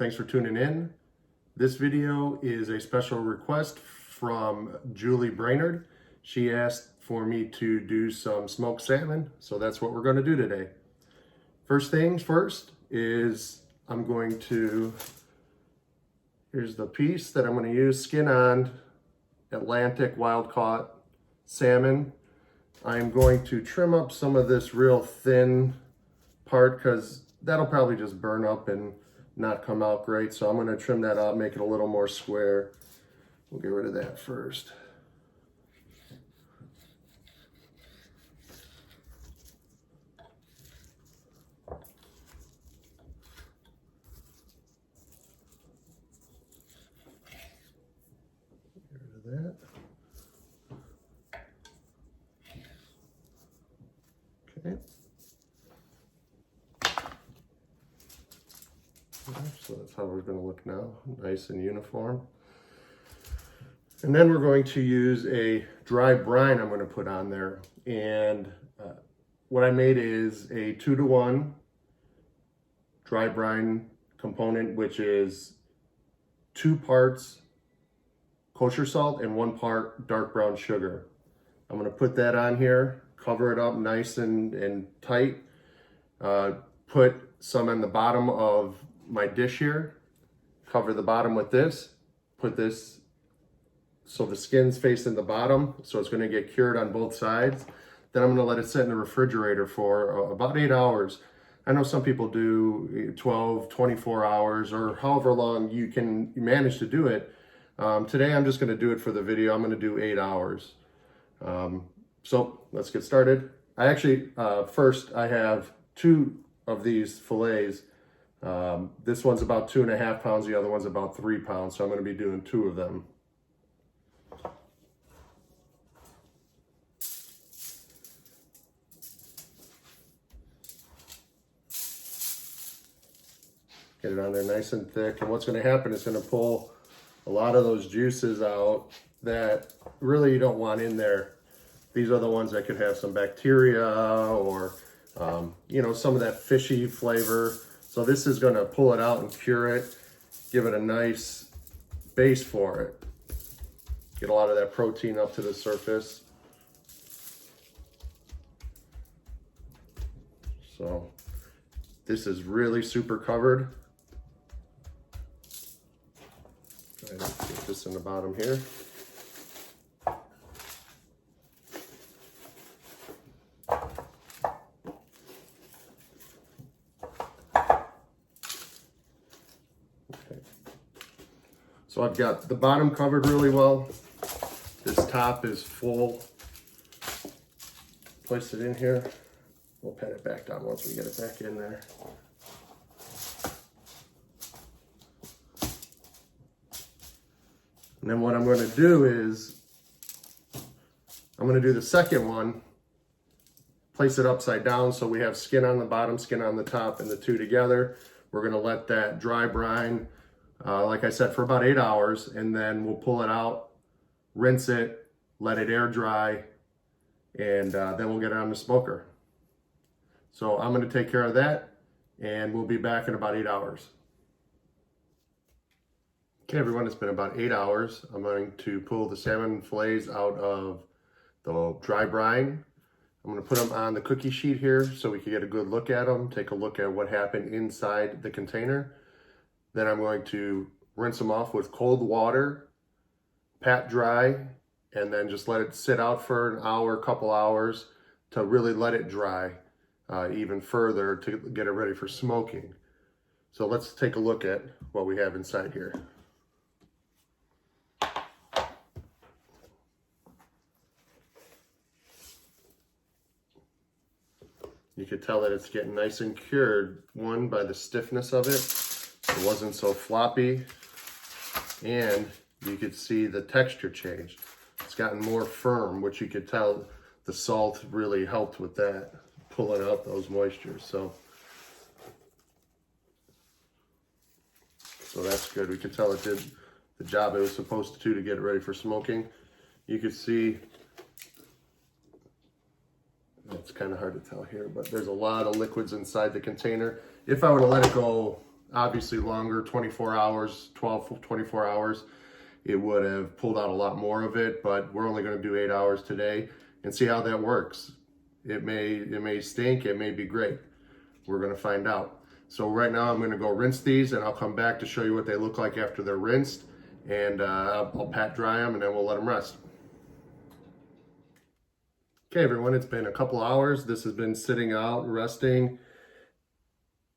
thanks for tuning in. This video is a special request from Julie Brainerd. She asked for me to do some smoked salmon, so that's what we're going to do today. First things first is here's the piece that I'm going to use, skin on Atlantic wild caught salmon. I'm going to trim up some of this real thin part because that'll probably just burn up and not come out great. So I'm going to trim that up, make it a little more square. We'll get rid of that first. Get rid of that. Okay. So that's how we're going to look now, nice and uniform. And then we're going to use a dry brine I'm going to put on there. And what I made is a 2-to-1 dry brine component, which is 2 parts kosher salt and 1 part dark brown sugar. I'm going to put that on here, cover it up nice and tight, put some on the bottom of my dish here, cover the bottom with this, put this so the skin's facing the bottom, so it's going to get cured on both sides. Then I'm going to let it sit in the refrigerator for about 8 hours. I know some people do 12, 24 hours, or however long you can manage to do it. Today I'm just going to do it for the video. I'm going to do 8 hours. So let's get started. I actually, first I have 2 of these fillets. This one's about 2.5 pounds, the other one's about 3 pounds, so I'm going to be doing 2 of them. Get it on there nice and thick, and what's going to happen is going to pull a lot of those juices out that really you don't want in there. These are the ones that could have some bacteria or you know, some of that fishy flavor. So this is going to pull it out and cure it, give it a nice base for it. Get a lot of that protein up to the surface. So this is really super covered. Get this in the bottom here. So I've got the bottom covered really well. This top is full. Place it in here. We'll pat it back down once we get it back in there. And then what I'm going to do is, I'm going to do the second one, place it upside down so we have skin on the bottom, skin on the top, and the 2 together. We're going to let that dry brine, like I said, for about 8 hours, and then we'll pull it out, rinse it, let it air dry, and then we'll get it on the smoker. So I'm going to take care of that, and we'll be back in about 8 hours. Okay, everyone, it's been about 8 hours. I'm going to pull the salmon fillets out of the dry brine. I'm going to put them on the cookie sheet here so we can get a good look at them, take a look at what happened inside the container. Then I'm going to rinse them off with cold water, pat dry, and then just let it sit out for an hour, couple hours to really let it dry even further to get it ready for smoking. So let's take a look at what we have inside here. You could tell that it's getting nice and cured, one, by the stiffness of it. It wasn't so floppy, and you could see the texture change. It's gotten more firm, which you could tell the salt really helped with that, pulling out those moistures. So that's good. We could tell it did the job it was supposed to get it ready for smoking. You could see, it's kind of hard to tell here, but there's a lot of liquids inside the container. If I were to let it go obviously longer, 24 hours, 12, 24 hours, it would have pulled out a lot more of it, but we're only gonna do 8 hours today and see how that works. It may stink, it may be great. We're gonna find out. So right now I'm gonna go rinse these and I'll come back to show you what they look like after they're rinsed, and I'll pat dry them and then we'll let them rest. Okay everyone, it's been a couple hours. This has been sitting out, resting,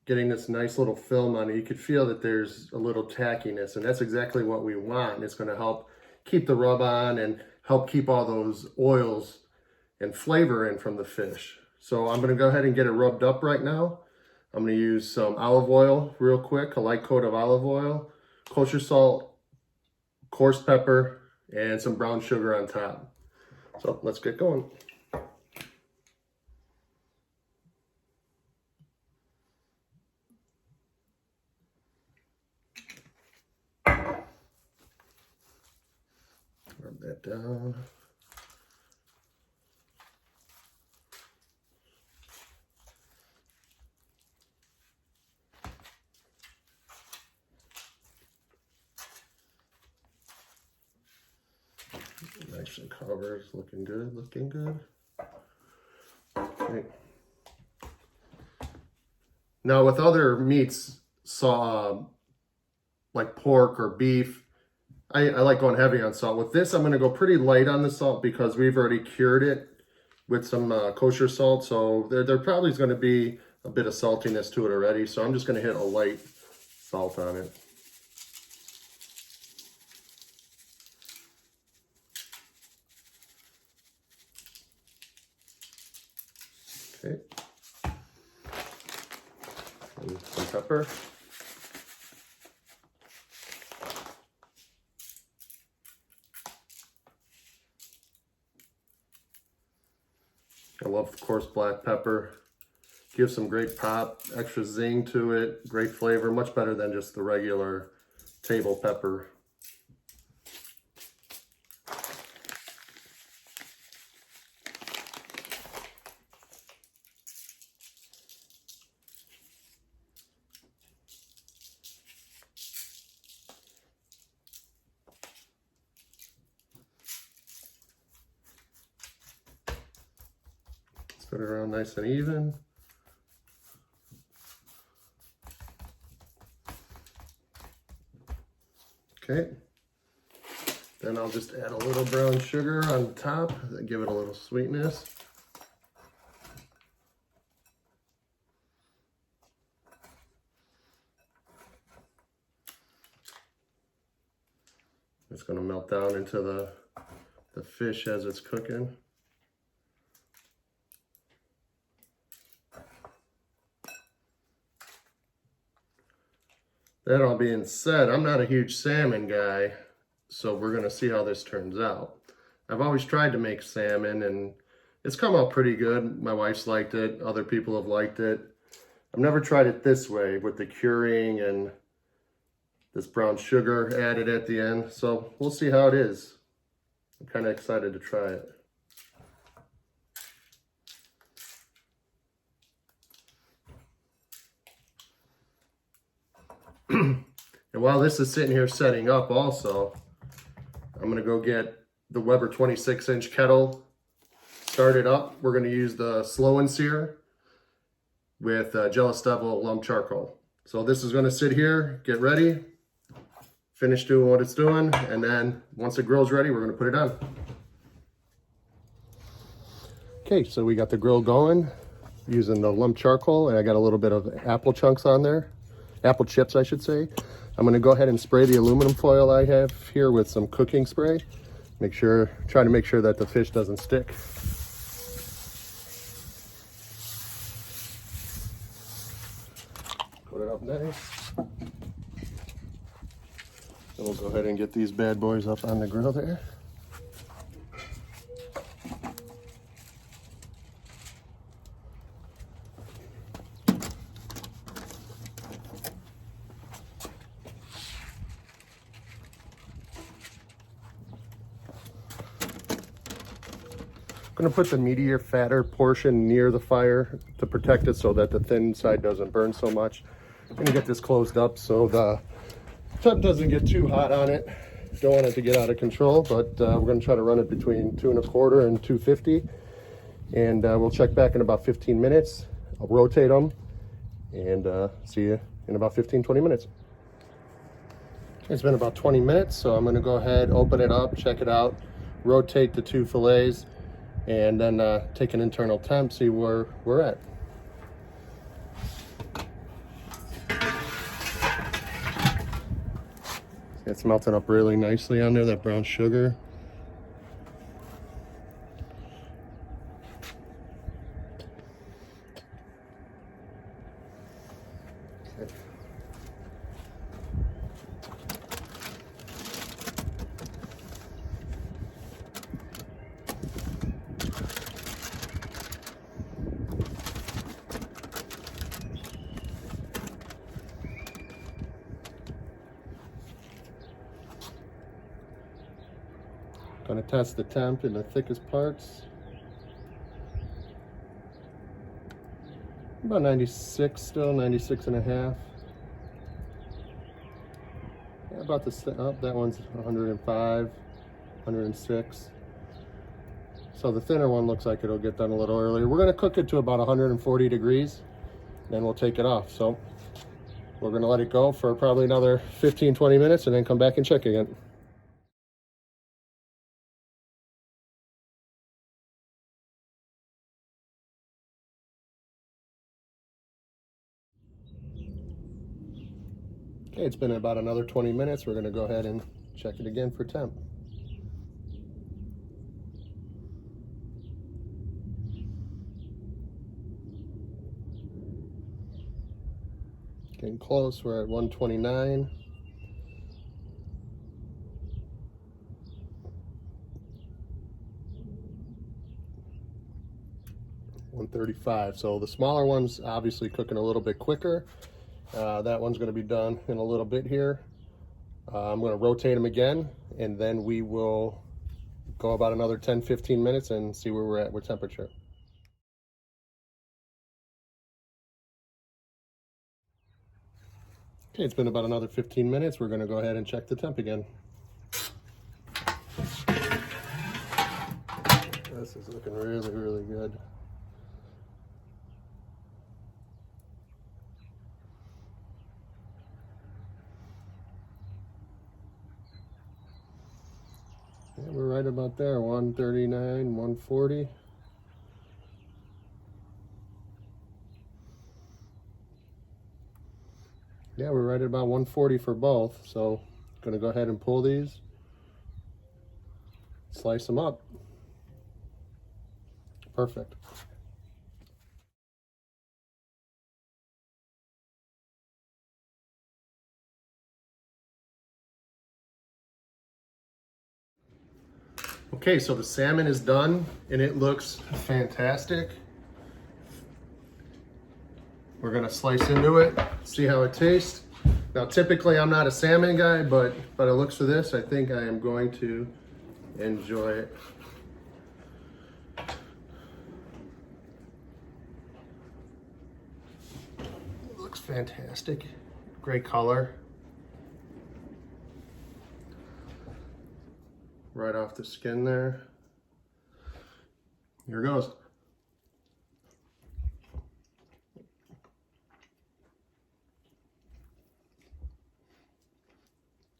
getting this nice little film on it. You could feel that there's a little tackiness, and that's exactly what we want. It's gonna help keep the rub on and help keep all those oils and flavor in from the fish. So I'm gonna go ahead and get it rubbed up right now. I'm gonna use some olive oil real quick, a light coat of olive oil, kosher salt, coarse pepper, and some brown sugar on top. So let's get going. Rub that down. Nice and covered, looking good, looking good. Okay. Now with other meats, like pork or beef, I like going heavy on salt. With this, I'm going to go pretty light on the salt because we've already cured it with some kosher salt. So there probably is going to be a bit of saltiness to it already. So I'm just going to hit a light salt on it. Okay. And some pepper. I love, of course, black pepper. Gives some great pop, extra zing to it, great flavor, much better than just the regular table pepper. Spread it around nice and even. Okay, then I'll just add a little brown sugar on top, give it a little sweetness. It's going to melt down into the fish as it's cooking. That all being said, I'm not a huge salmon guy, so we're going to see how this turns out. I've always tried to make salmon, and it's come out pretty good. My wife's liked it. Other people have liked it. I've never tried it this way with the curing and this brown sugar added at the end, so we'll see how it is. I'm kind of excited to try it. And while this is sitting here setting up also, I'm going to go get the Weber 26-inch kettle started up. We're going to use the Slow and Sear with Jealous Devil lump charcoal. So this is going to sit here, get ready, finish doing what it's doing, and then once the grill's ready, we're going to put it on. Okay, so we got the grill going using the lump charcoal, and I got a little bit of apple chunks on there. Apple chips, I should say. I'm going to go ahead and spray the aluminum foil I have here with some cooking spray. Try to make sure that the fish doesn't stick. Put it up nice. And we'll go ahead and get these bad boys up on the grill there. I'm going to put the meatier, fatter portion near the fire to protect it so that the thin side doesn't burn so much. I'm gonna get this closed up so the temp doesn't get too hot on it. Don't want it to get out of control, but we're gonna try to run it between 2.25 and 250. And we'll check back in about 15 minutes. I'll rotate them and see you in about 15-20 minutes. It's been about 20 minutes, so I'm gonna go ahead, open it up, check it out, rotate the 2 fillets, and then take an internal temp, see where we're at. It's melting up really nicely on there, that brown sugar. Okay. Gonna test the temp in the thickest parts. About 96 still, 96.5. Yeah, about the, oh, that one's 105, 106. So the thinner one looks like it'll get done a little earlier. We're gonna cook it to about 140 degrees, then we'll take it off. So we're gonna let it go for probably another 15-20 minutes and then come back and check again. Okay, it's been about another 20 minutes. We're gonna go ahead and check it again for temp. Getting close, we're at 129. $135. So the smaller one's obviously cooking a little bit quicker. That one's going to be done in a little bit here. I'm going to rotate them again, and then we will go about another 10-15 minutes and see where we're at with temperature. Okay, it's been about another 15 minutes. We're going to go ahead and check the temp again. This is looking really, really good. Yeah, we're right about there, 139, 140. Yeah, we're right at about 140 for both. So gonna go ahead and pull these, slice them up. Perfect. Okay, so the salmon is done and it looks fantastic. We're gonna slice into it, see how it tastes. Now, typically I'm not a salmon guy, but by the looks of this, I think I am going to enjoy it. It looks fantastic. Great color. Right off the skin there. Here goes.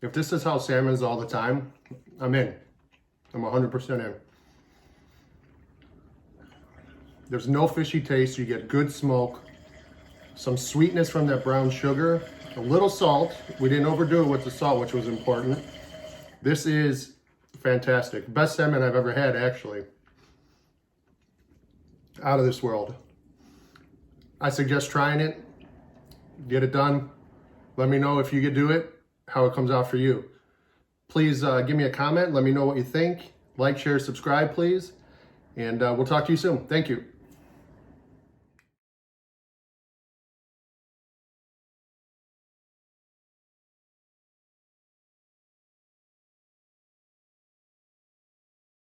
If this is how salmon is all the time, I'm in. I'm 100% in. There's no fishy taste. You get good smoke, some sweetness from that brown sugar, a little salt. We didn't overdo it with the salt, which was important. This is fantastic. Best salmon I've ever had, actually. Out of this world. I suggest trying it. Get it done. Let me know if you could do it, how it comes out for you. Please give me a comment. Let me know what you think. Like, share, subscribe, please. And we'll talk to you soon. Thank you.